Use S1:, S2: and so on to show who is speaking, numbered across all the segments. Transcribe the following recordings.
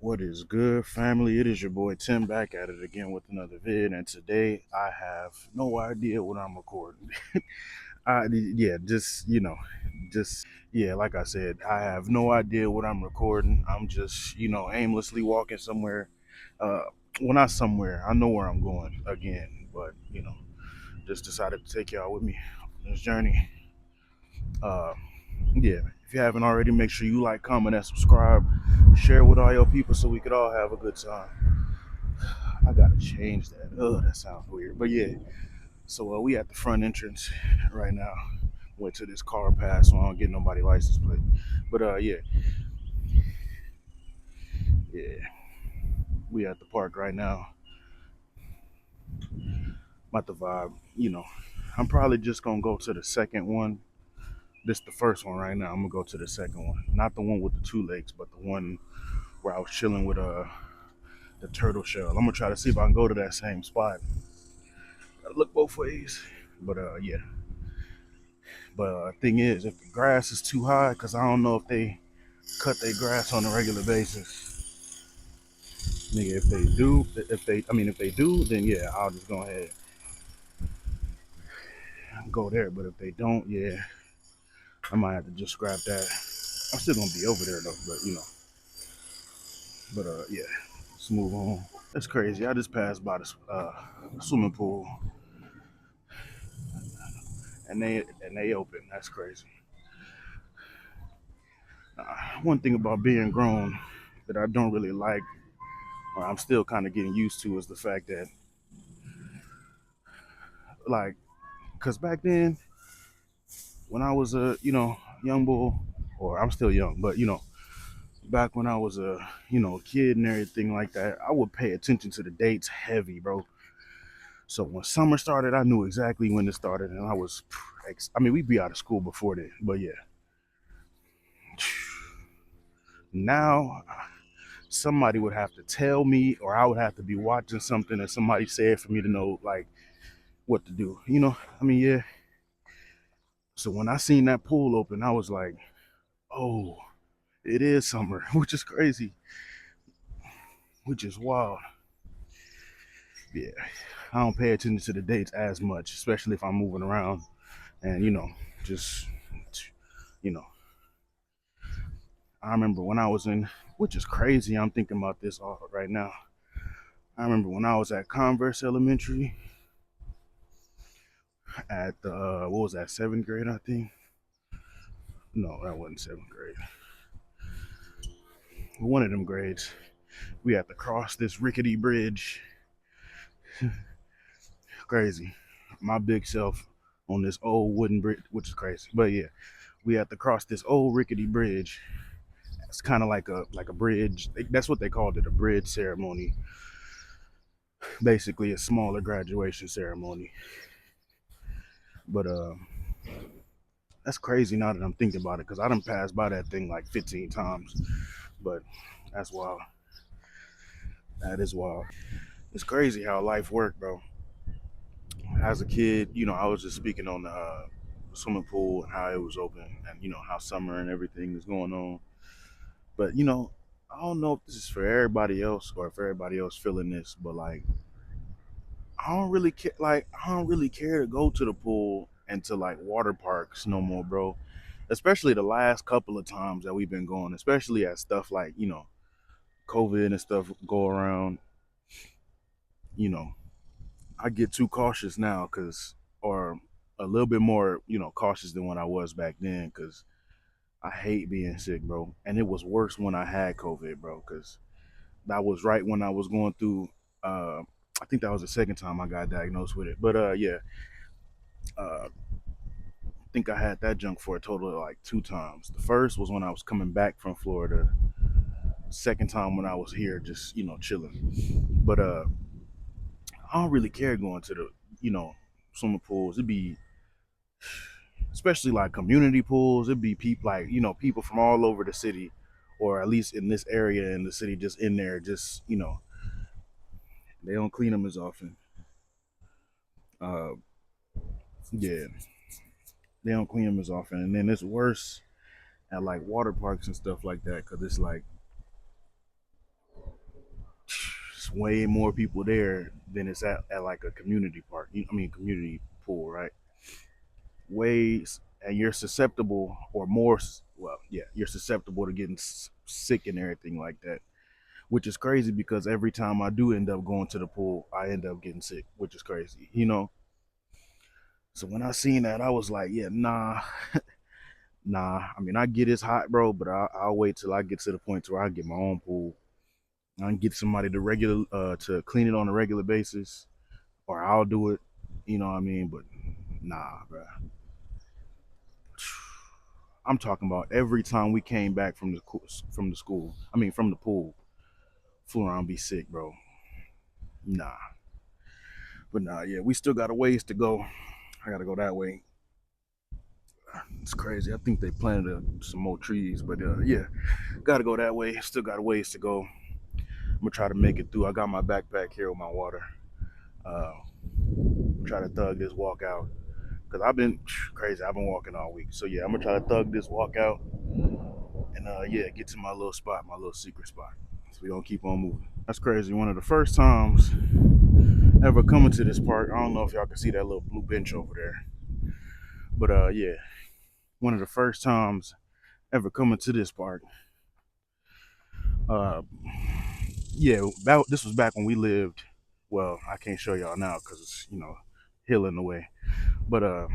S1: What is good, family? It is your boy Tim back at it again with another vid, and today I have no idea what I'm recording. Yeah, like I said, I have no idea what I'm recording. I'm just aimlessly walking somewhere. Uh, well, not somewhere. I know where I'm going again, but just decided to take y'all with me on this journey. Uh, yeah, if you haven't already, make sure you like, comment, and subscribe. Share with all your people so we could all have a good time. I gotta change that. Oh, that sounds weird. But yeah, so we at the front entrance right now. Went to this car pass, so I don't get nobody license plate. But yeah, we at the park right now. About the vibe. I'm probably just gonna go to the second one. This the first one right now. I'm gonna go to the second one, not the one with the two lakes, but the one where I was chilling with the turtle shell. I'm gonna try to see if I can go to that same spot. Gotta look both ways. But yeah. But thing is, if the grass is too high, because I don't know if they cut their grass on a regular basis. Nigga, if they do, then yeah, I'll just go ahead and go there. But if they don't, yeah, I might have to just scrap that. I'm still gonna be over there though, but yeah, let's move on. That's crazy. I just passed by the swimming pool and they open. That's crazy. One thing about being grown that I don't really like, or I'm still kind of getting used to, is the fact that like, cause back then when I was a young bull, or I'm still young, but back when I was a kid and everything like that, I would pay attention to the dates heavy, bro. So when summer started, I knew exactly when it started, and I was, I mean, we'd be out of school before then, but yeah. Now somebody would have to tell me, or I would have to be watching something that somebody said for me to know like what to do. I mean, yeah. So when I seen that pool open, I was like, oh, it is summer, which is crazy, which is wild. Yeah, I don't pay attention to the dates as much, especially if I'm moving around and just you know. I remember when I was in, which is crazy. I'm thinking about this all right now. I remember when I was at Converse Elementary at the what was that, seventh grade? I think. No, that wasn't seventh grade. One of them grades. We had to cross this rickety bridge. Crazy. My big self on this old wooden bridge, which is crazy. But yeah, we had to cross this old rickety bridge. It's kind of like a bridge. That's what they called it, a bridge ceremony. Basically, a smaller graduation ceremony. But that's crazy now that I'm thinking about it, because I done passed by that thing like 15 times. But that's wild. That is wild. It's crazy how life worked, bro. As a kid, I was just speaking on the swimming pool and how it was open, and how summer and everything is going on. But I don't know if this is for everybody else or if everybody else feeling this, but like I don't really care. Like I don't really care to go to the pool and to like water parks no more, bro. Especially the last couple of times that we've been going, especially as stuff like COVID and stuff go around. You know, I get too cautious now, or a little bit more, cautious than when I was back then, because I hate being sick, bro. And it was worse when I had COVID, bro, because that was right when I was going through. I think that was the second time I got diagnosed with it. But yeah, I think I had that junk for a total of like two times. The first was when I was coming back from Florida. Second time when I was here, just chilling. But I don't really care going to the swimming pools. It'd be especially like community pools. It'd be people like people from all over the city, or at least in this area in the city, just in there, just they don't clean them as often. Uh, yeah, they don't clean them as often, and then it's worse at like water parks and stuff like that, because it's like way more people there than it's at like a community park. I mean, community pool, right? Ways, and you're susceptible or more. Well, yeah, you're susceptible to getting sick and everything like that, which is crazy because every time I do end up going to the pool, I end up getting sick, which is crazy, you know. So when I seen that, I was like, yeah, nah, nah. I mean, I get it's hot, bro, but I'll wait till I get to the point where I get my own pool. I can get somebody to clean it on a regular basis, or I'll do it. You know what I mean? But nah, bro. I'm talking about every time we came back from the school. I mean, from the pool, flew around be sick, bro. Nah, but nah, yeah, we still got a ways to go. I gotta go that way. It's crazy. I think they planted some more trees, but yeah, gotta go that way. Still got a ways to go. I'm gonna try to make it through. I got my backpack here with my water. Uh, try to thug this walk out because I've been crazy. I've been walking all week, so yeah, I'm gonna try to thug this walk out and yeah, get to my little spot, my little secret spot. So we gonna keep on moving. That's crazy. One of the first times ever coming to this park. I don't know if y'all can see that little blue bench over there, but yeah, one of the first times ever coming to this park. Uh, yeah, this was back when we lived. Well, I can't show y'all now because it's hill in the way. But I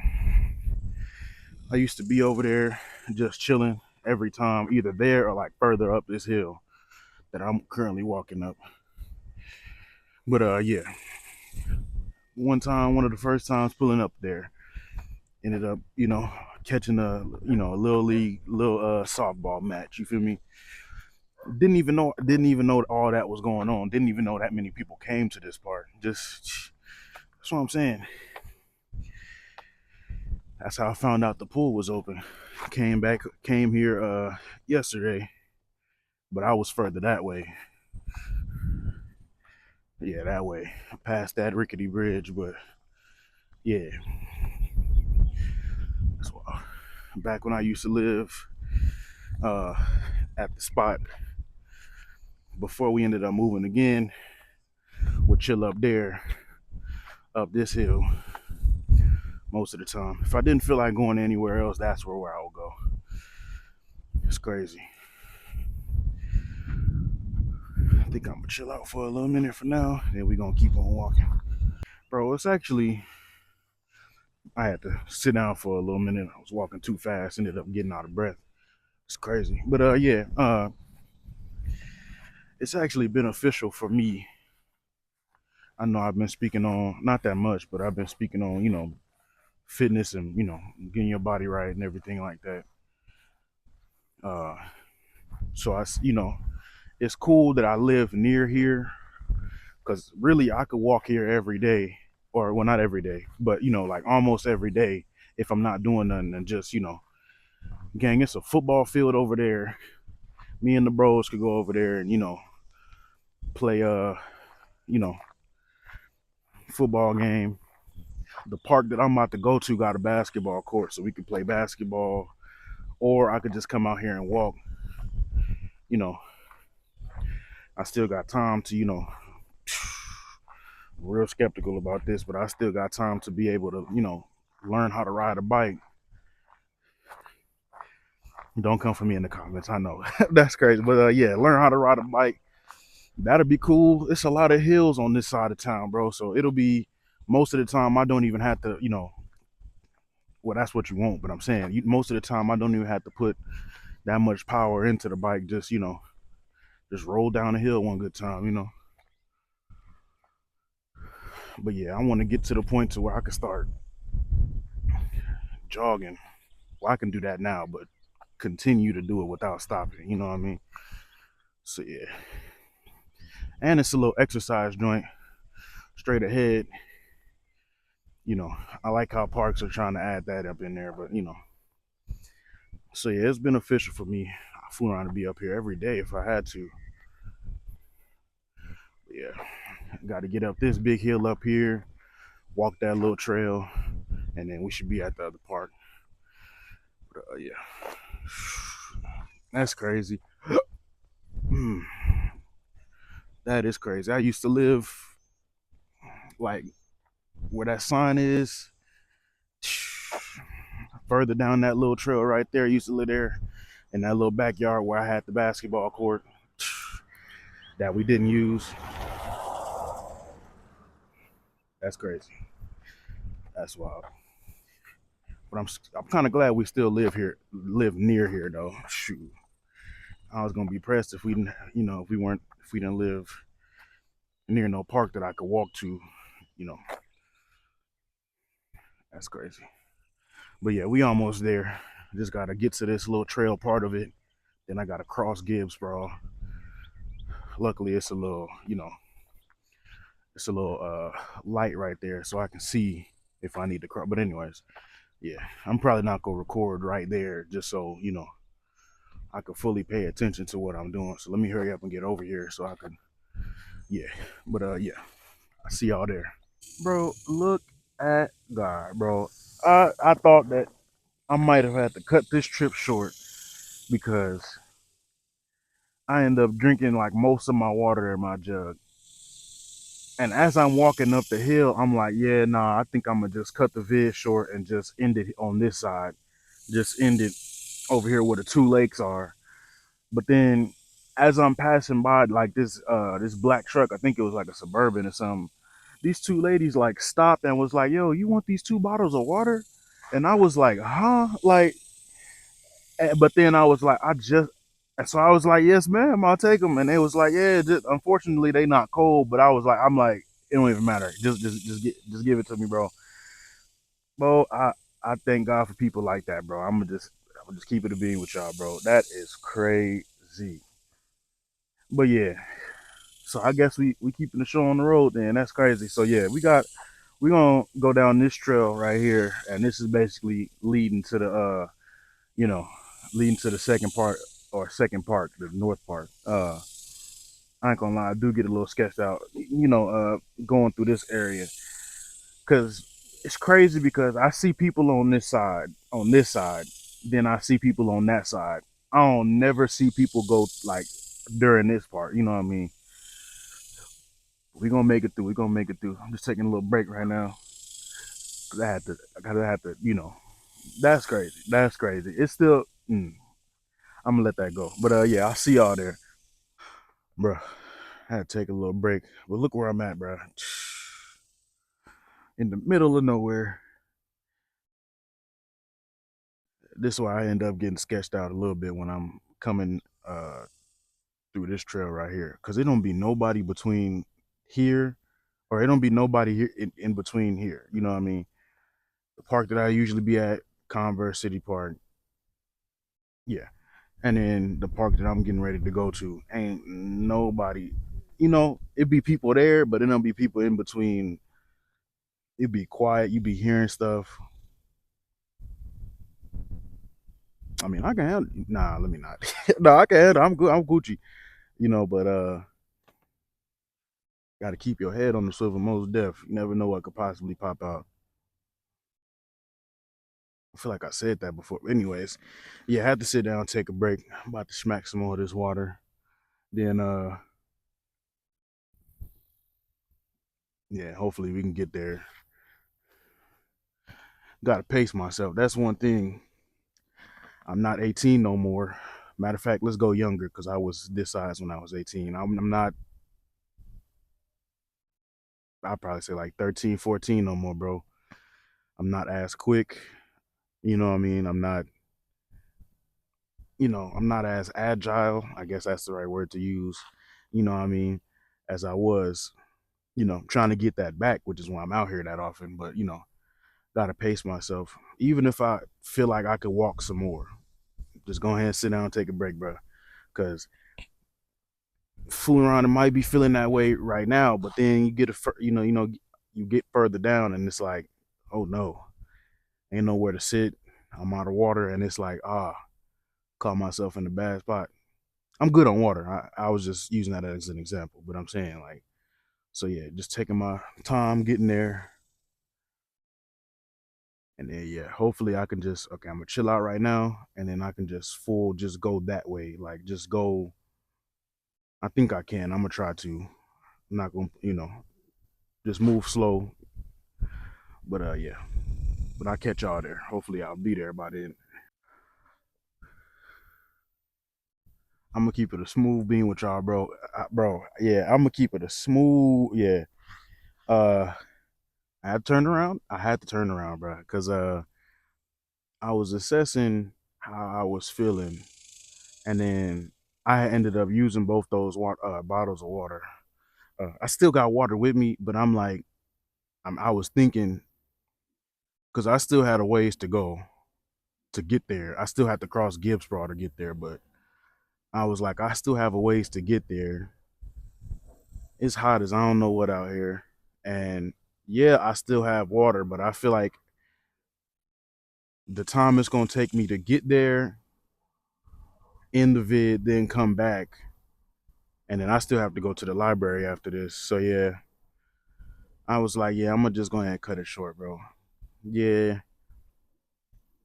S1: used to be over there just chilling every time, either there or like further up this hill that I'm currently walking up. But yeah, one time, one of the first times pulling up there, ended up catching a little league little softball match. You feel me? Didn't even know all that was going on. Didn't even know that many people came to this park. Just that's what I'm saying. That's how I found out the pool was open. Came here yesterday, but I was further that way. Yeah, that way, past that rickety bridge. But yeah, that's why. Back when I used to live uh, at the spot before we ended up moving again, would chill up there, up this hill most of the time. If I didn't feel like going anywhere else, that's where I would go. It's crazy. I think I'm gonna chill out for a little minute for now. Then we gonna keep on walking, bro. It's actually I had to sit down for a little minute. I was walking too fast. Ended up getting out of breath. It's crazy, but yeah, it's actually beneficial for me. I know I've been speaking on not that much, but I've been speaking on fitness and getting your body right and everything like that. Uh, so it's cool that I live near here because really I could walk here every day, or well, not every day, but like almost every day if I'm not doing nothing and just gang, it's a football field over there. Me and the bros could go over there and play you know football game. The park that I'm about to go to got a basketball court, so we could play basketball, or I could just come out here and walk. You know, I still got time to real skeptical about this, but I still got time to be able to learn how to ride a bike. Don't come for me in the comments. I know that's crazy, but yeah, learn how to ride a bike. That'll be cool. It's a lot of hills on this side of town, bro. So it'll be most of the time I don't even have to, well, that's what you want. But I'm saying most of the time I don't even have to put that much power into the bike. Just just roll down the hill one good time. But yeah, I want to get to the point to where I can start jogging. Well, I can do that now, but continue to do it without stopping. You know what I mean? So yeah, and it's a little exercise joint straight ahead. I like how parks are trying to add that up in there, but so yeah, it's beneficial for me. I flew around to be up here every day if I had to. But yeah, got to get up this big hill up here, walk that little trail, and then we should be at the other park. But yeah, that's crazy. That is crazy. I used to live like where that sign is, further down that little trail right there. I used to live there in that little backyard where I had the basketball court that we didn't use. That's crazy. That's wild. But I'm kind of glad we still live near here though. Shoot, I was gonna be pressed if we didn't, if we didn't live near no park that I could walk to. You know, that's crazy. But yeah, we almost there. Just gotta get to this little trail part of it. Then I gotta cross Gibbs, bro. Luckily, it's a little light right there, so I can see if I need to cross. But anyways, yeah, I'm probably not gonna record right there, just so I could fully pay attention to what I'm doing. So let me hurry up and get over here so I can, yeah. But yeah, I see y'all there, bro. Look at God, bro. I thought that I might have had to cut this trip short because I end up drinking like most of my water in my jug. And as I'm walking up the hill, I'm like, yeah, nah, I think I'm gonna just cut the vid short and just end it on this side. Just end it over here where the two lakes are. But then as I'm passing by like this black truck, I think it was like a suburban or something, these two ladies like stopped and was like, yo, you want these two bottles of water? And I was like, huh? Like, but then I was like, so I was like, yes, ma'am, I'll take them. And they was like, yeah, unfortunately they not cold. But I was like, I'm like, it don't even matter. Just give it to me, bro. Bro, I thank God for people like that, bro. I'm gonna just keep it a being with y'all, bro. That is crazy. But yeah, so I guess we keeping the show on the road then. That's crazy. So yeah, we gonna go down this trail right here, and this is basically leading to the you know, leading to the second part or second park, the north park. I ain't gonna lie, I do get a little sketched out, going through this area because it's crazy because I see people on this side, then I see people on that side. I don't never see people go like during this part. You know what I mean? We gonna make it through. We gonna make it through. I'm just taking a little break right now because I had to. That's crazy. That's crazy. It's still. I'm gonna let that go. But yeah, I'll see y'all there, bro. I had to take a little break, but look where I'm at, bro. In the middle of nowhere. This is why I end up getting sketched out a little bit when I'm coming through this trail right here, cause it don't be nobody between here, or it don't be nobody here in between here. You know what I mean? The park that I usually be at, Converse City Park, yeah, and then the park that I'm getting ready to go to, ain't nobody. It be people there, but it don't be people in between. It be quiet. You be hearing stuff. I mean, I can handle. Nah, let me not. No, I can handle. I'm good. I'm Gucci. But got to keep your head on the swivel. Most deaf. You never know what could possibly pop out. I feel like I said that before. Anyways, yeah, I had to sit down, and take a break. I'm about to smack some more of this water. Then, yeah, hopefully we can get there. Got to pace myself. That's one thing. I'm not 18 no more. Matter of fact, let's go younger because I was this size when I was 18. I'm not. I'd probably say like 13, 14 no more, bro. I'm not as quick. You know what I mean? I'm not as agile. I guess that's the right word to use. You know what I mean? As I was, trying to get that back, which is why I'm out here that often. But, gotta pace myself. Even if I feel like I could walk some more, just go ahead and sit down and take a break, bro. Because fooling around, it might be feeling that way right now, but then you get you get further down, and it's like, oh no, ain't nowhere to sit. I'm out of water, and it's like, caught myself in a bad spot. I'm good on water. I was just using that as an example, but I'm saying like, so yeah, just taking my time getting there, and then yeah, hopefully I can just okay, I'm gonna chill out right now, and then I can just go that way, like just go. I think I can. I'm gonna try to. I'm not gonna, just move slow. But yeah. But I'll catch y'all there. Hopefully I'll be there by then. I'm gonna keep it a smooth being with y'all, bro. Bro, yeah, I'm gonna keep it a smooth, yeah. Uh, I had to turn around. I had to turn around, bro, because I was assessing how I was feeling, and then I ended up using both those bottles of water. I still got water with me, but I'm like, I was thinking because I still had a ways to go to get there. I still had to cross Gibbsboro to get there, but I was like, I still have a ways to get there. It's hot as I don't know what out here, and yeah, I still have water, but I feel like the time it's gonna take me to get there, end the vid, then come back, and then I still have to go to the library after this. So yeah, I was like, yeah, I'm gonna just go ahead and cut it short, bro. Yeah,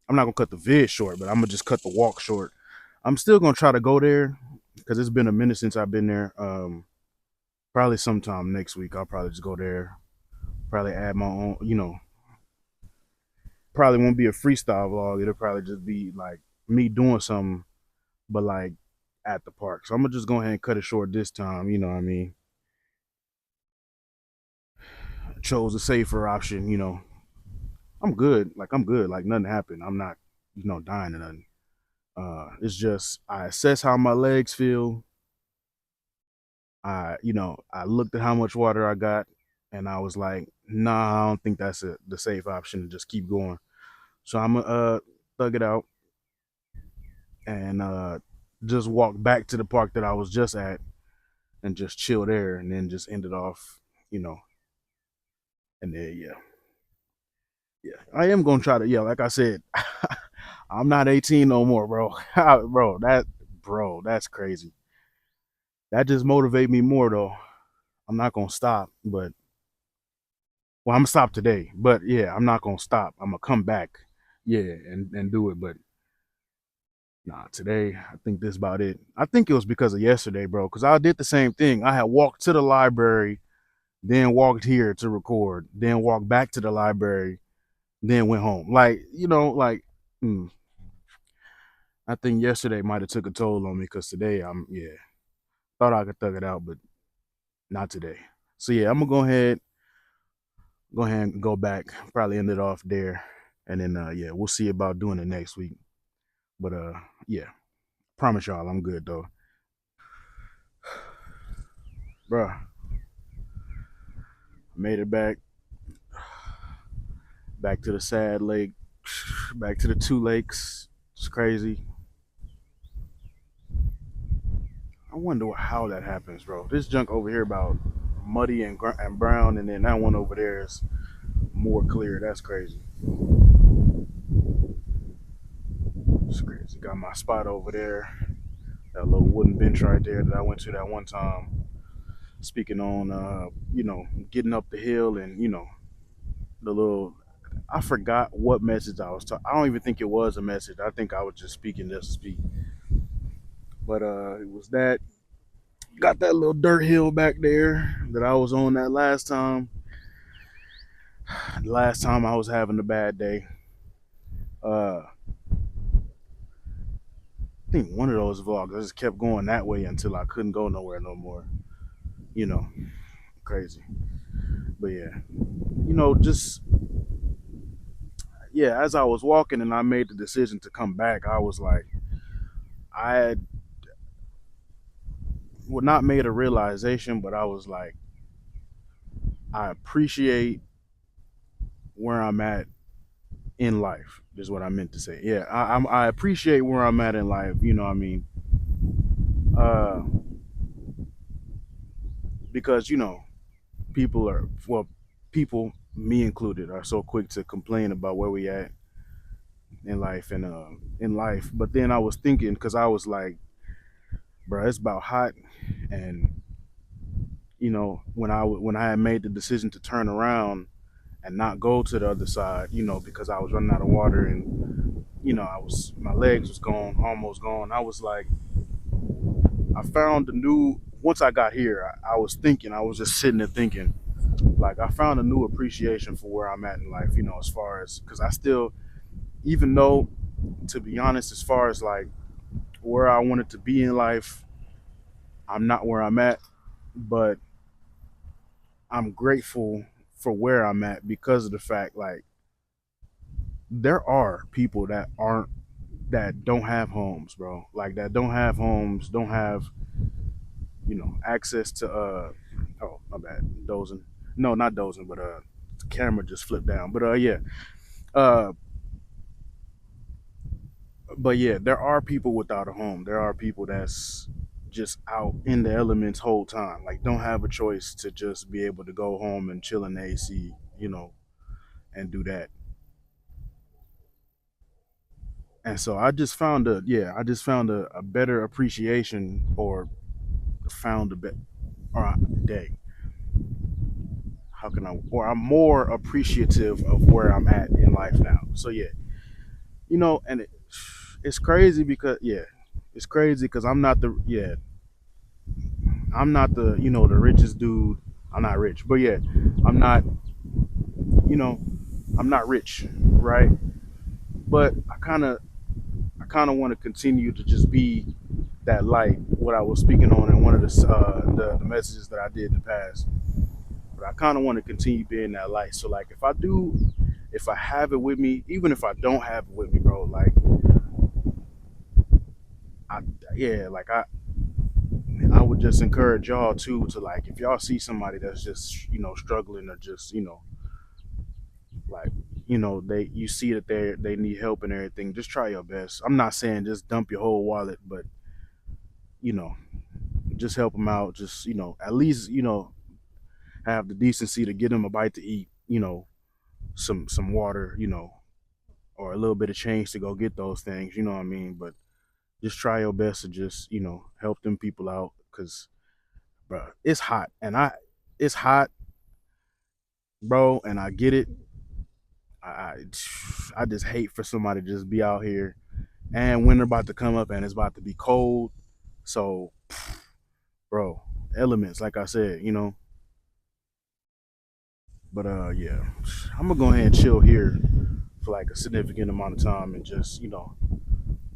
S1: I'm not gonna cut the vid short, but I'm gonna just cut the walk short. I'm still gonna try to go there because it's been a minute since I've been there. Probably sometime next week I'll probably just go there. Probably add my own, probably won't be a freestyle vlog. It'll probably just be like me doing something, but like at the park. So I'm gonna just go ahead and cut it short this time. You know what I mean? Chose a safer option. I'm good. Like I'm good. Like nothing happened. I'm not, dying or nothing. It's just I assess how my legs feel. I looked at how much water I got, and I was like, nah, I don't think that's the safe option to just keep going. So I'm gonna thug it out and just walk back to the park that I was just at and just chill there, and then just end it off, you know. And then yeah, I am gonna try to, yeah, like I said, I'm not 18 no more, bro. Bro, that's crazy. That just motivate me more though. I'm not gonna stop, but well, I'm gonna stop today. But yeah, I'm not gonna stop. I'm gonna come back, yeah, and do it. But nah, today I think this is about it. I think it was because of yesterday, bro. Because I did the same thing. I had walked to the library, then walked here to record, then walked back to the library, then went home. Like mm, I think yesterday might have took a toll on me because today I'm, yeah, thought I could thug it out, but not today. So yeah, I'm gonna go ahead and go back. Probably end it off there, and then yeah, we'll see about doing it next week. But yeah, promise y'all I'm good though, bruh. Made it back to the sad lake, back to the two lakes. It's crazy. I wonder how that happens, bro. This junk over here about muddy and brown, and then that one over there is more clear. That's crazy. It's crazy. Got my spot over there. That little wooden bench right there that I went to that one time. Speaking on, getting up the hill and the little. I forgot what message I was talking. I don't even think it was a message. I think I was just speaking just to speak. But it was that. Got that little dirt hill back there that I was on that last time. The last time I was having a bad day. I think one of those vlogs I just kept going that way until I couldn't go nowhere no more. You know, crazy. But yeah, just yeah. As I was walking and I made the decision to come back, I was like, I had well not made a realization, but I was like, I appreciate where I'm at in life. Is what I meant to say. Yeah, I appreciate where I'm at in life. You know what I mean? Uh, because people are well, people, me included, are so quick to complain about where we at in life. But then I was thinking because I was like, bro, it's about hot, and when I had made the decision to turn around and not go to the other side, because I was running out of water and I was my legs was gone, almost gone. I was like, I found the new once I got here, I was thinking, I was just sitting there thinking, like I found a new appreciation for where I'm at in life. You know, as far as because I still, even though, to be honest, as far as like where I wanted to be in life, I'm not where I'm at, but I'm grateful for where I'm at because of the fact like there are people that aren't that don't have homes, bro. Like that don't have homes, don't have access to oh my bad, dozing. No, not dozing, but the camera just flipped down. But yeah. Uh but yeah, there are people without a home. There are people that's just out in the elements whole time. Like don't have a choice to just be able to go home and chill in the AC, and do that. And so I just found a better appreciation or found a bit or day. How can I or I'm more appreciative of where I'm at in life now. So yeah, and it's crazy because it's crazy because I'm not the the richest dude. I'm not rich, but yeah, I'm not you know I'm not rich, right? But I kind of want to continue to just be that light. What I was speaking on in one of the messages that I did in the past. But I kind of want to continue being that light. So like if I have it with me, even if I don't have it with me, bro, like I yeah, like I would just encourage y'all too to like if y'all see somebody that's just struggling or just like they you see that they need help and everything, just try your best. I'm not saying just dump your whole wallet, but you know just help them out. Just at least have the decency to get them a bite to eat. Some water. Or a little bit of change to go get those things. You know what I mean? But just try your best to just help them people out because bro, it's hot it's hot, bro, and I get it. I I just hate for somebody to just be out here and winter about to come up and it's about to be cold. So, bro, elements like I said, But yeah, I'm gonna go ahead and chill here for like a significant amount of time and just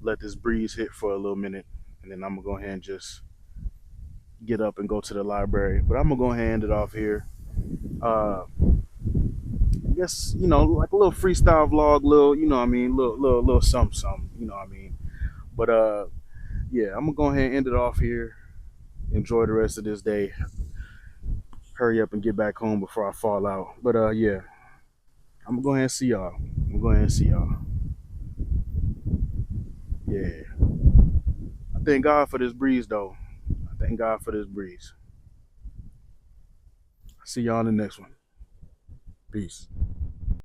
S1: let this breeze hit for a little minute, and then I'm gonna go ahead and just get up and go to the library. But I'm gonna go ahead and end it off here. I guess like a little freestyle vlog, little what I mean, little something, what I mean. But yeah, I'm gonna go ahead and end it off here. Enjoy the rest of this day. Hurry up and get back home before I fall out. But yeah, I'm gonna go ahead and see y'all. I'm gonna go ahead and see y'all. Yeah, I thank God for this breeze though. I thank God for this breeze. See y'all in the next one. Peace.